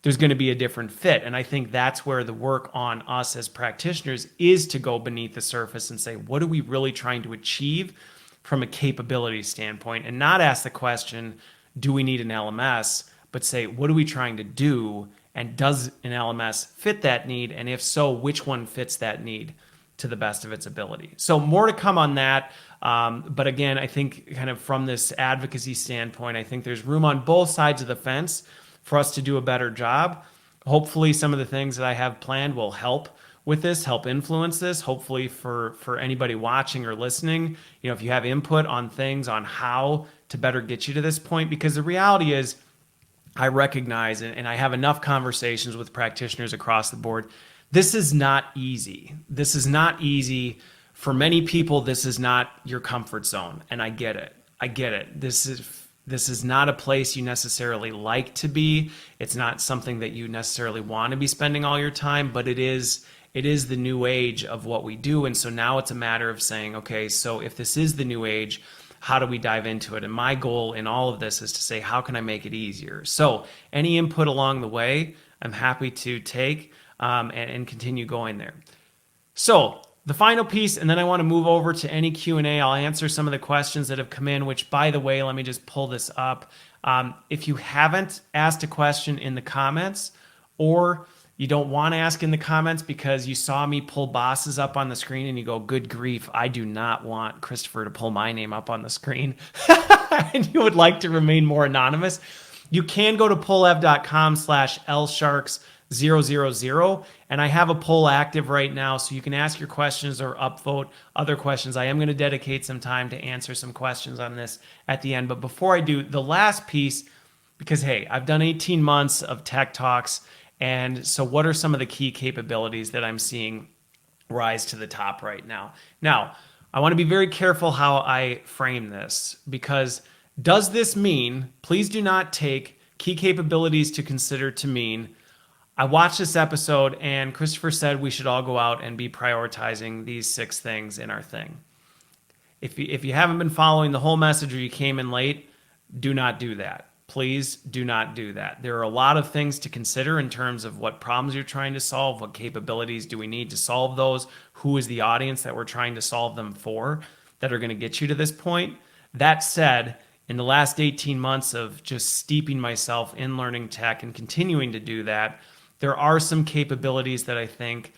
there's going to be a different fit. And I think that's where the work on us as practitioners is to go beneath the surface and say, what are we really trying to achieve from a capability standpoint? And not ask the question, do we need an LMS? But say, what are we trying to do? And does an LMS fit that need? And if so, which one fits that need to the best of its ability? So more to come on that. But again, I think kind of from this advocacy standpoint, I think there's room on both sides of the fence for us to do a better job. Hopefully some of the things that I have planned will help with this, help influence this. Hopefully for anybody watching or listening, if you have input on things on how to better get you to this point, because the reality is I recognize, and I have enough conversations with practitioners across the board, this is not easy. This is not easy. For many people, this is not your comfort zone. And I get it. This is not a place you necessarily like to be. It's not something that you necessarily want to be spending all your time, but it is the new age of what we do. And so now it's a matter of saying, okay, so if this is the new age, how do we dive into it? And my goal in all of this is to say, how can I make it easier? So any input along the way, I'm happy to take and continue going there. So the final piece, and then I want to move over to any Q&A. I'll answer some of the questions that have come in, which, by the way, let me just pull this up. If you haven't asked a question in the comments, or you don't want to ask in the comments because you saw me pull bosses up on the screen and you go, good grief, I do not want Christopher to pull my name up on the screen, and you would like to remain more anonymous, you can go to pollev.com/lsharks000, and I have a poll active right now, so you can ask your questions or upvote other questions. I am going to dedicate some time to answer some questions on this at the end. But before I do, the last piece, because hey, I've done 18 months of tech talks, and so what are some of the key capabilities that I'm seeing rise to the top right now? Now, I want to be very careful how I frame this, because does this mean, please do not take key capabilities to consider to mean, I watched this episode and Christopher said we should all go out and be prioritizing these 6 things in our thing. If you haven't been following the whole message or you came in late, do not do that. Please do not do that. There are a lot of things to consider in terms of what problems you're trying to solve, what capabilities do we need to solve those, who is the audience that we're trying to solve them for that are going to get you to this point. That said, in the last 18 months of just steeping myself in learning tech and continuing to do that, there are some capabilities that I think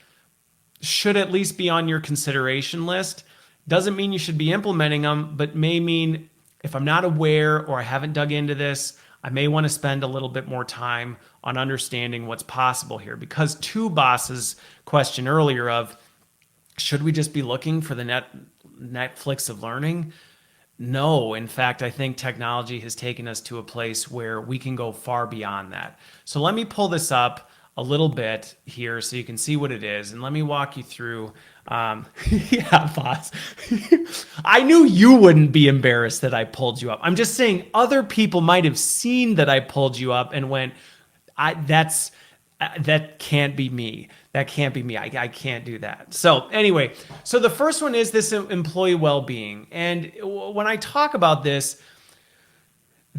should at least be on your consideration list. Doesn't mean you should be implementing them, but may mean if I'm not aware or I haven't dug into this, I may want to spend a little bit more time on understanding what's possible here. Because to Boss's question earlier of, should we just be looking for the Netflix of learning? No, in fact, I think technology has taken us to a place where we can go far beyond that. So let me pull this up a little bit here so you can see what it is, and let me walk you through. Yeah, boss. I knew you wouldn't be embarrassed that I pulled you up. I'm just saying other people might have seen that I pulled you up and went, that can't be me. That can't be me. I can't do that. So anyway, so the first one is this employee well-being. And when I talk about this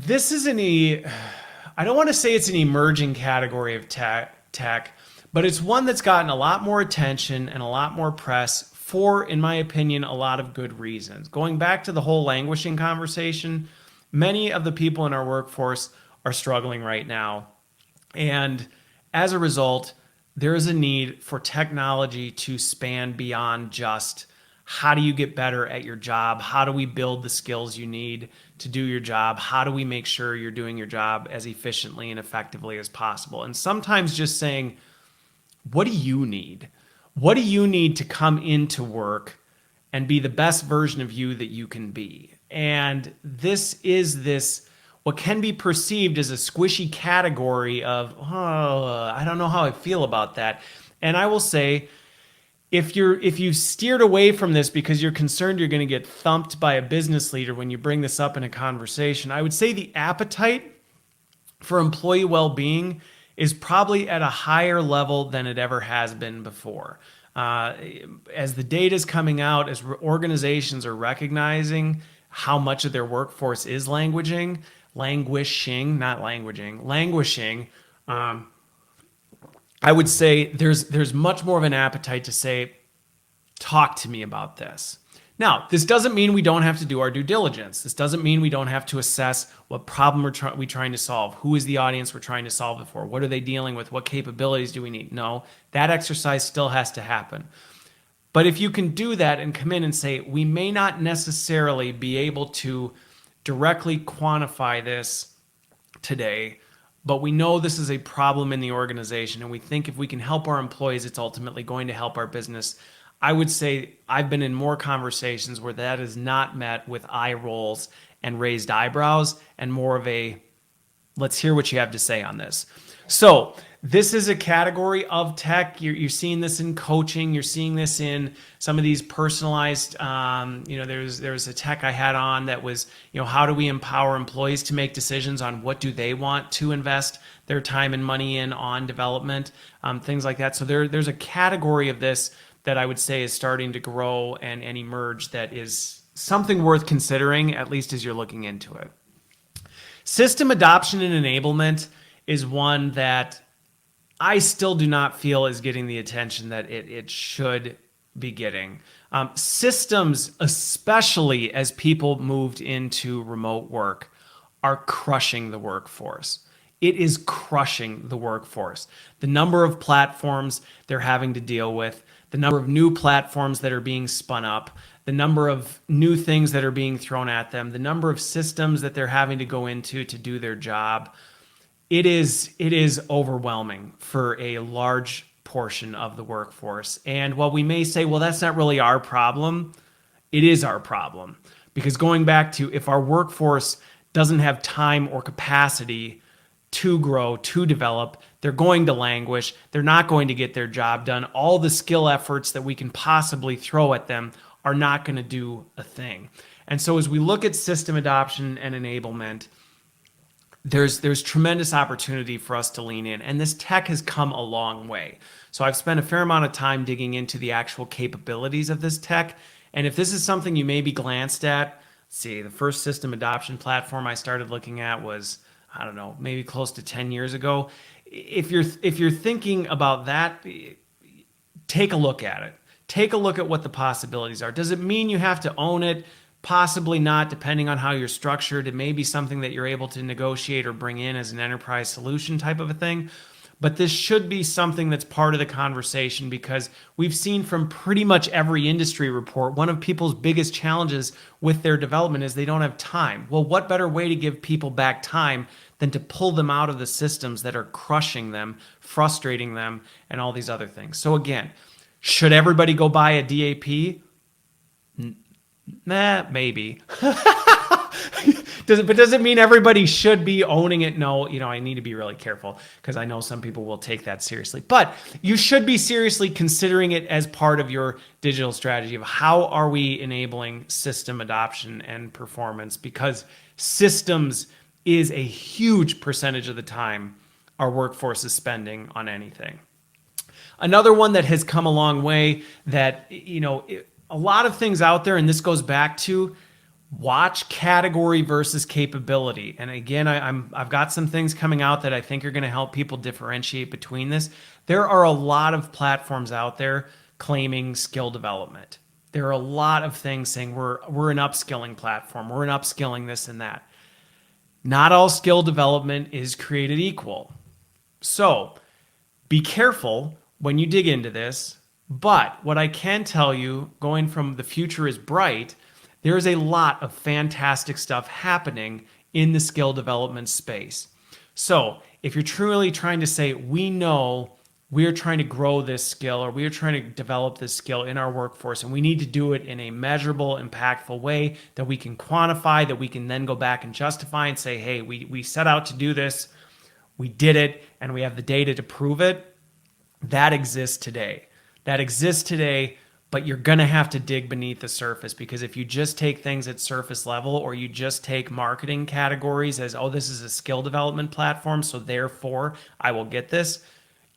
is I don't want to say it's an emerging category of tech, but it's one that's gotten a lot more attention and a lot more press for, in my opinion, a lot of good reasons. Going back to the whole languishing conversation, many of the people in our workforce are struggling right now. And as a result, there is a need for technology to span beyond just how do you get better at your job? How do we build the skills you need to do your job? How do we make sure you're doing your job as efficiently and effectively as possible? And sometimes just saying, what do you need? What do you need to come into work and be the best version of you that you can be? And this is what can be perceived as a squishy category of, I don't know how I feel about that. And I will say, if you've steered away from this because you're concerned you're going to get thumped by a business leader when you bring this up in a conversation, I would say the appetite for employee well-being is probably at a higher level than it ever has been before. As the data is coming out, as organizations are recognizing how much of their workforce is languishing, I would say there's much more of an appetite to say, talk to me about this. Now, this doesn't mean we don't have to do our due diligence. This doesn't mean we don't have to assess what problem we're trying to solve. Who is the audience we're trying to solve it for? What are they dealing with? What capabilities do we need? No, that exercise still has to happen. But if you can do that and come in and say, we may not necessarily be able to directly quantify this today, but we know this is a problem in the organization, and we think if we can help our employees, it's ultimately going to help our business. I would say I've been in more conversations where that is not met with eye rolls and raised eyebrows and more of a, let's hear what you have to say on this. So this is a category of tech. You're seeing this in coaching. You're seeing this in some of these personalized, there's a tech I had on that was, how do we empower employees to make decisions on what do they want to invest their time and money in on development, things like that. So there's a category of this that I would say is starting to grow and emerge that is something worth considering, at least as you're looking into it. System adoption and enablement is one that I still do not feel is getting the attention that it should be getting. Systems, especially as people moved into remote work, are crushing the workforce. It is crushing the workforce. The number of platforms they're having to deal with, the number of new platforms that are being spun up, the number of new things that are being thrown at them, the number of systems that they're having to go into to do their job. It is overwhelming for a large portion of the workforce. And while we may say, well, that's not really our problem, it is our problem. Because going back to, if our workforce doesn't have time or capacity to grow, to develop, they're going to languish. They're not going to get their job done. All the skill efforts that we can possibly throw at them are not going to do a thing. And so as we look at system adoption and enablement, there's tremendous opportunity for us to lean in. And this tech has come a long way. So I've spent a fair amount of time digging into the actual capabilities of this tech. And if this is something you maybe glanced at, let's see, the first system adoption platform I started looking at was, I don't know, maybe close to 10 years ago. If you're thinking about that, take a look at it. Take a look at what the possibilities are. Does it mean you have to own it? Possibly not, depending on how you're structured. It may be something that you're able to negotiate or bring in as an enterprise solution type of a thing. But this should be something that's part of the conversation, because we've seen from pretty much every industry report, one of people's biggest challenges with their development is they don't have time. Well, what better way to give people back time than to pull them out of the systems that are crushing them, frustrating them, and all these other things. So again, should everybody go buy a DAP? Nah, maybe. Does it mean everybody should be owning it? No, I need to be really careful because I know some people will take that seriously. But you should be seriously considering it as part of your digital strategy of how are we enabling system adoption and performance, because systems is a huge percentage of the time our workforce is spending on anything. Another one that has come a long way that, a lot of things out there, and this goes back to watch category versus capability. And again, I've got some things coming out that I think are going to help people differentiate between this. There are a lot of platforms out there claiming skill development. There are a lot of things saying we're an upskilling platform, we're an upskilling this and that. Not all skill development is created equal. So be careful when you dig into this. But what I can tell you, going from the future is bright, there is a lot of fantastic stuff happening in the skill development space. So if you're truly trying to say, we know we're trying to grow this skill, or we're trying to develop this skill in our workforce, and we need to do it in a measurable, impactful way that we can quantify, that we can then go back and justify and say, hey, we set out to do this, we did it, and we have the data to prove it, that exists today. that exists today, but you're going to have to dig beneath the surface, because if you just take things at surface level, or you just take marketing categories as, oh, this is a skill development platform, so therefore I will get this,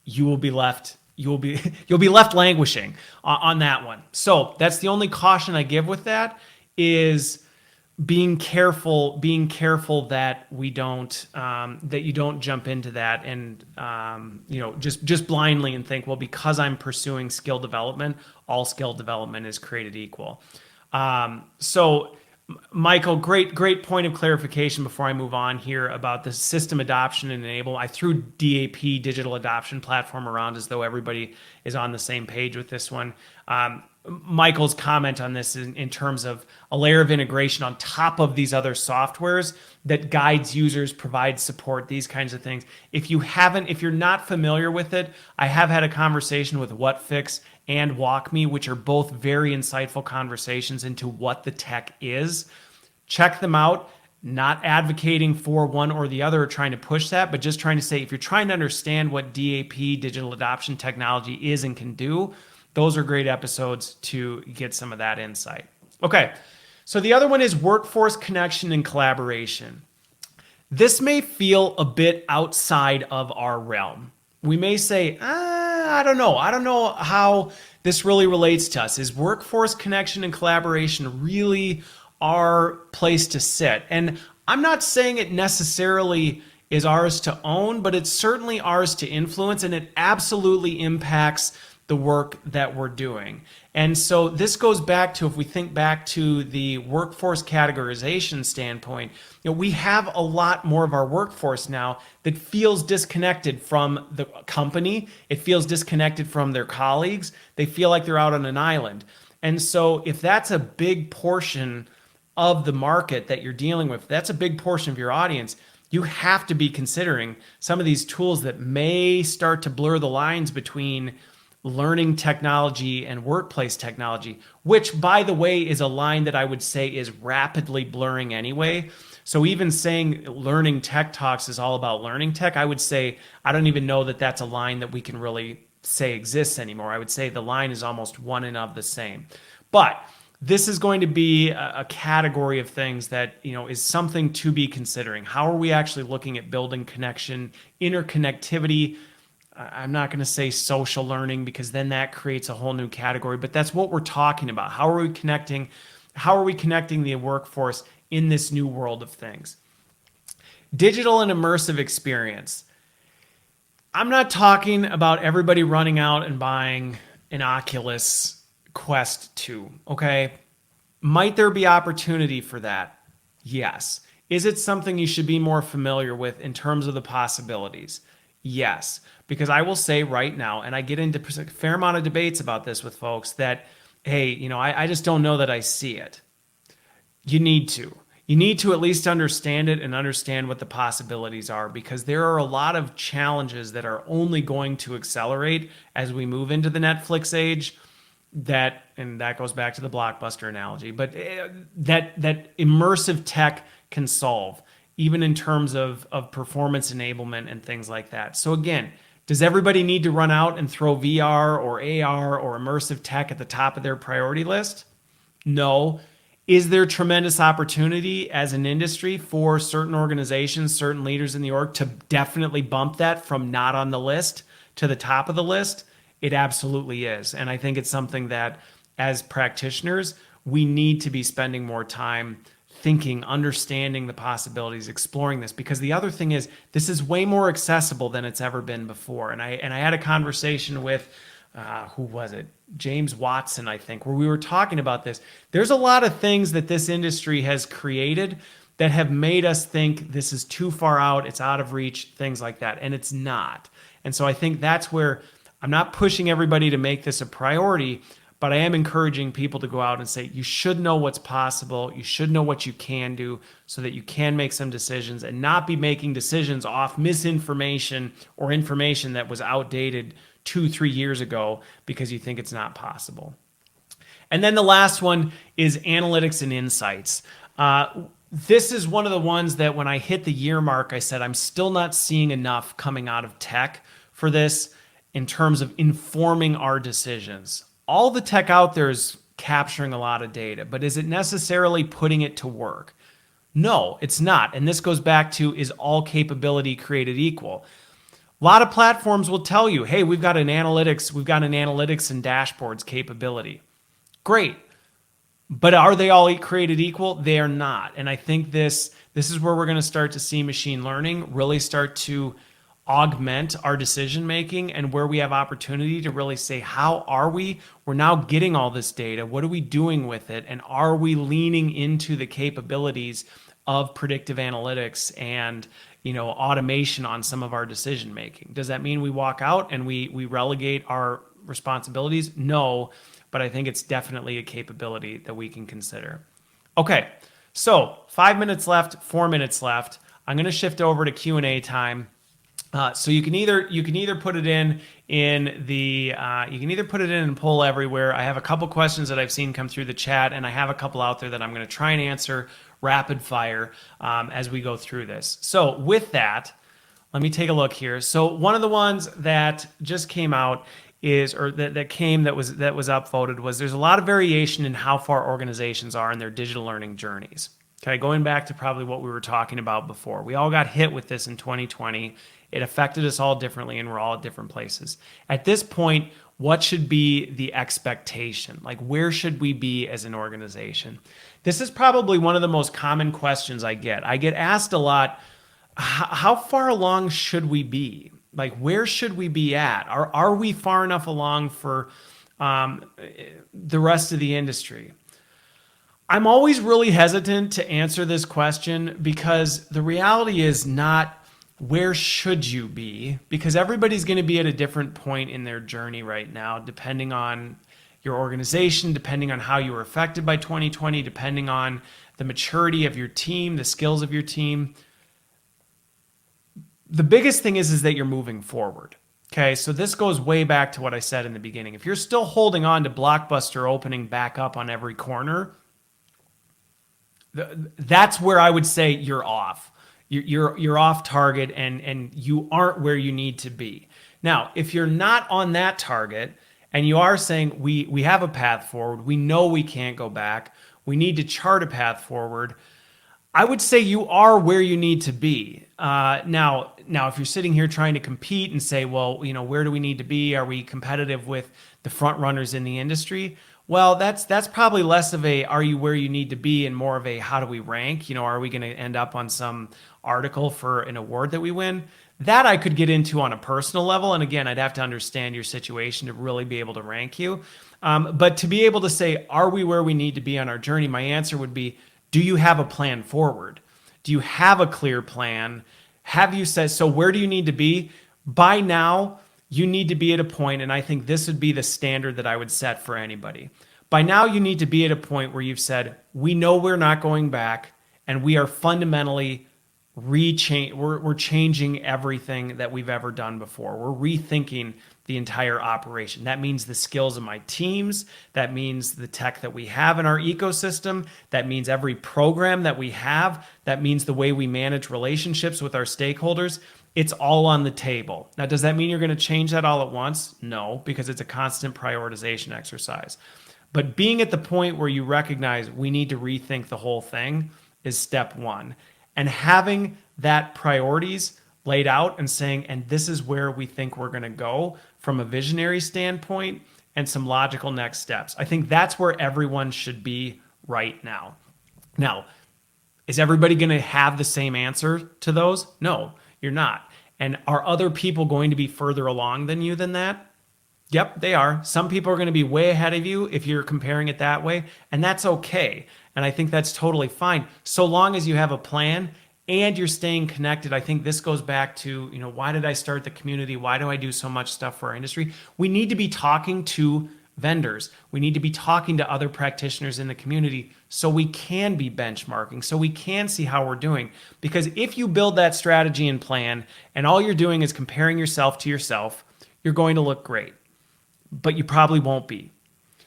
you will be left you'll be left languishing on that one. So that's the only caution I give with that, is being careful that we don't that you don't jump into that and just blindly and think, well, because I'm pursuing skill development, all skill development is created equal. So Michael, great point of clarification before I move on here about the system adoption and enable. I threw DAP, digital adoption platform, around as though everybody is on the same page with this one. Michael's comment on this in terms of a layer of integration on top of these other softwares that guides users, provides support, these kinds of things. If you're not familiar with it, I have had a conversation with WhatFix and WalkMe, which are both very insightful conversations into what the tech is. Check them out. Not advocating for one or the other or trying to push that, but just trying to say, if you're trying to understand what DAP, digital adoption technology, is and can do, those are great episodes to get some of that insight. Okay, so the other one is workforce connection and collaboration. This may feel a bit outside of our realm. We may say, I don't know how this really relates to us. Is workforce connection and collaboration really our place to sit? And I'm not saying it necessarily is ours to own, but it's certainly ours to influence, and it absolutely impacts the work that we're doing. And so this goes back to, if we think back to the workforce categorization standpoint, we have a lot more of our workforce now that feels disconnected from the company. It feels disconnected from their colleagues. They feel like they're out on an island. And so if that's a big portion of the market that you're dealing with, that's a big portion of your audience, you have to be considering some of these tools that may start to blur the lines between learning technology and workplace technology, which, by the way, is a line that I would say is rapidly blurring anyway. So even saying learning tech talks is all about learning tech, I would say, I don't even know that that's a line that we can really say exists anymore. I would say the line is almost one and of the same. But this is going to be a category of things that, is something to be considering. How are we actually looking at building connection, interconnectivity? I'm not going to say social learning, because then that creates a whole new category, but that's what we're talking about. How are we connecting the workforce in this new world of things? Digital and immersive experience. I'm not talking about everybody running out and buying an Oculus Quest 2, okay? Might there be opportunity for that? Yes. Is it something you should be more familiar with in terms of the possibilities? Yes. Because I will say right now, and I get into a fair amount of debates about this with folks, that, hey, I just don't know that I see it. You need to. You need to at least understand it and understand what the possibilities are, because there are a lot of challenges that are only going to accelerate as we move into the Netflix age. And that goes back to the Blockbuster analogy, but that immersive tech can solve, even in terms of performance enablement and things like that. So again, does everybody need to run out and throw VR or AR or immersive tech at the top of their priority list? No. Is there tremendous opportunity as an industry for certain organizations, certain leaders in the org to definitely bump that from not on the list to the top of the list? It absolutely is. And I think it's something that, as practitioners, we need to be spending more time thinking, understanding the possibilities, exploring this. Because the other thing is, this is way more accessible than it's ever been before. And I had a conversation with, who was it? James Watson, I think, where we were talking about this. There's a lot of things that this industry has created that have made us think this is too far out, it's out of reach, things like that. And it's not. And so I think that's where I'm not pushing everybody to make this a priority, but I am encouraging people to go out and say, you should know what's possible. You should know what you can do so that you can make some decisions and not be making decisions off misinformation or information that was outdated 2-3 years ago because you think it's not possible. And then the last one is analytics and insights. This is one of the ones that when I hit the year mark, I said, I'm still not seeing enough coming out of tech for this. in terms of informing our decisions. All the tech out there is capturing a lot of data, but is it necessarily putting it to work? No, it's not. And this goes back to, is all capability created equal? A lot of platforms will tell you, hey, we've got an analytics and dashboards capability. Great. But are they all created equal? They are not. And I think this is where we're going to start to see machine learning really start to augment our decision making, and where we have opportunity to really say, how are we're now getting all this data, what are we doing with it, and are we leaning into the capabilities of predictive analytics and automation on some of our decision making? Does that mean we walk out and we relegate our responsibilities? No, but I think it's definitely a capability that we can consider. Okay, so 5 minutes left, 4 minutes left. I'm going to shift over to Q&A time. So you can either put it in and poll everywhere. I have a couple questions that I've seen come through the chat, and I have a couple out there that I'm going to try and answer rapid fire as we go through this. So with that, let me take a look here. So one of the ones that just came out that was upvoted was, there's a lot of variation in how far organizations are in their digital learning journeys. Okay, going back to probably what we were talking about before. We all got hit with this in 2020. It affected us all differently, and we're all at different places. At this point, what should be the expectation? Like, where should we be as an organization? This is probably one of the most common questions I get. I get asked a lot, how far along should we be? Like, where should we be at? Are we far enough along for the rest of the industry? I'm always really hesitant to answer this question, because the reality is not where should you be, because everybody's going to be at a different point in their journey right now, depending on your organization, depending on how you were affected by 2020, depending on the maturity of your team, the skills of your team. The biggest thing is that you're moving forward. Okay, so this goes way back to what I said in the beginning. If you're still holding on to Blockbuster opening back up on every corner, that's where I would say you're off. You're off target, and you aren't where you need to be. Now, if you're not on that target and you are saying we have a path forward, we know we can't go back, we need to chart a path forward, I would say you are where you need to be. Now, if you're sitting here trying to compete and say, well, where do we need to be? Are we competitive with the front runners in the industry? Well, that's probably less of a, are you where you need to be, and more of a, how do we rank? Are we going to end up on some article for an award that we win? That I could get into on a personal level. And again, I'd have to understand your situation to really be able to rank you. But to be able to say, are we where we need to be on our journey? My answer would be, do you have a plan forward? Do you have a clear plan? Have you said, so where do you need to be? By now, you need to be at a point, and I think this would be the standard that I would set for anybody. By now, you need to be at a point where you've said, we know we're not going back, and we are fundamentally we're changing everything that we've ever done before. We're rethinking the entire operation. That means the skills of my teams. That means the tech that we have in our ecosystem. That means every program that we have. That means the way we manage relationships with our stakeholders. It's all on the table. Now, does that mean you're going to change that all at once? No, because it's a constant prioritization exercise. But being at the point where you recognize we need to rethink the whole thing is step one. And having that priorities laid out and saying, and this is where we think we're going to go from a visionary standpoint and some logical next steps. I think that's where everyone should be right now. Now, is everybody going to have the same answer to those? No, you're not. And are other people going to be further along than you than that? Yep, they are. Some people are going to be way ahead of you if you're comparing it that way, and that's okay. And I think that's totally fine, so long as you have a plan and you're staying connected. I think this goes back to, why did I start the community? Why do I do so much stuff for our industry? We need to be talking to vendors. We need to be talking to other practitioners in the community so we can be benchmarking, so we can see how we're doing. Because if you build that strategy and plan and all you're doing is comparing yourself to yourself, you're going to look great, but you probably won't be.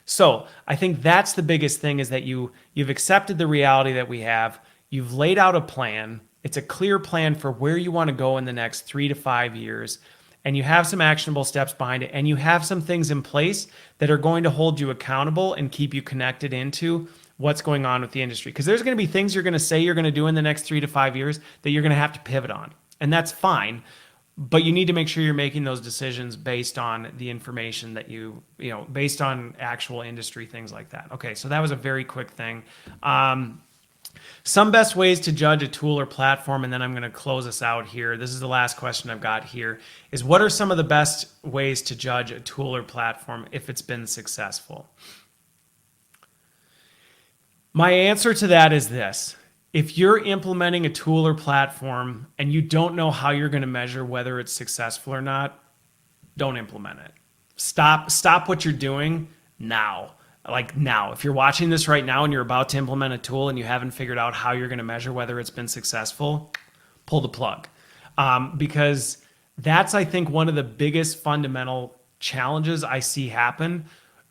So I think that's the biggest thing, is that you've accepted the reality that we have. You've laid out a plan. It's a clear plan for where you want to go in the next 3 to 5 years. and you have some actionable steps behind it, and you have some things in place that are going to hold you accountable and keep you connected into what's going on with the industry. Because there's going to be things you're going to say you're going to do in the next 3 to 5 years that you're going to have to pivot on. And that's fine. But you need to make sure you're making those decisions based on the information that based on actual industry, things like that. Okay, so that was a very quick thing. Some best ways to judge a tool or platform, and then I'm going to close us out here. This is the last question I've got here, is what are some of the best ways to judge a tool or platform if it's been successful? My answer to that is this. If you're implementing a tool or platform and you don't know how you're going to measure whether it's successful or not, don't implement it. Stop what you're doing now. Like now, if you're watching this right now and you're about to implement a tool and you haven't figured out how you're going to measure whether it's been successful, pull the plug. Because that's, I think, one of the biggest fundamental challenges I see happen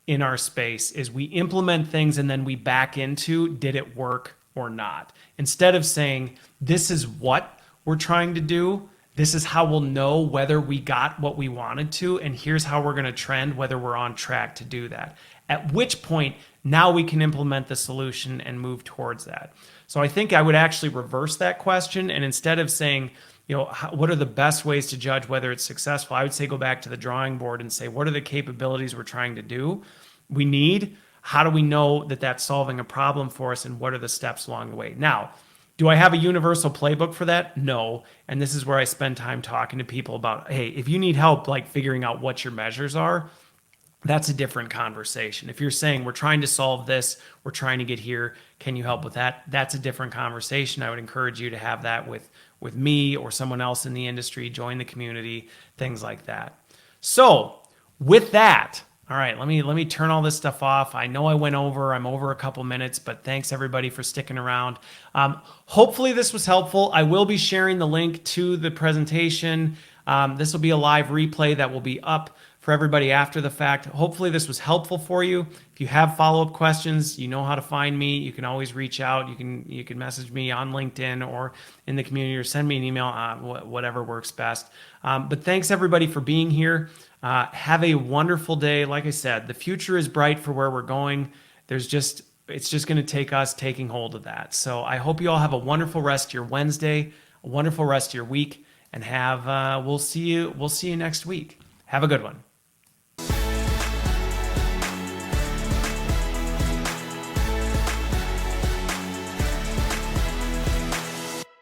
in our space is we implement things and then we back into, did it work or not? Instead of saying, this is what we're trying to do, this is how we'll know whether we got what we wanted to, and here's how we're going to trend whether we're on track to do that. At which point, now we can implement the solution and move towards that. So I think I would actually reverse that question, and instead of saying, what are the best ways to judge whether it's successful, I would say go back to the drawing board and say, what are the capabilities we're trying to do? We need. How do we know that that's solving a problem for us, and what are the steps along the way? Now, do I have a universal playbook for that? No. And this is where I spend time talking to people about, hey, if you need help like figuring out what your measures are, that's a different conversation. If you're saying we're trying to solve this, we're trying to get here, can you help with that? That's a different conversation. I would encourage you to have that with me or someone else in the industry, join the community, things like that. So with that, all right, let me turn all this stuff off. I know I'm over a couple minutes, but thanks everybody for sticking around. Hopefully this was helpful. I will be sharing the link to the presentation. This will be a live replay that will be up for everybody after the fact. Hopefully this was helpful for you. If you have follow-up questions, you know how to find me. You can always reach out. You can message me on LinkedIn or in the community, or send me an email, whatever works best. But thanks everybody for being here. Have a wonderful day. Like I said, the future is bright for where we're going. It's just going to take us taking hold of that. So I hope you all have a wonderful rest of your Wednesday, a wonderful rest of your week, and we'll see you next week. Have a good one.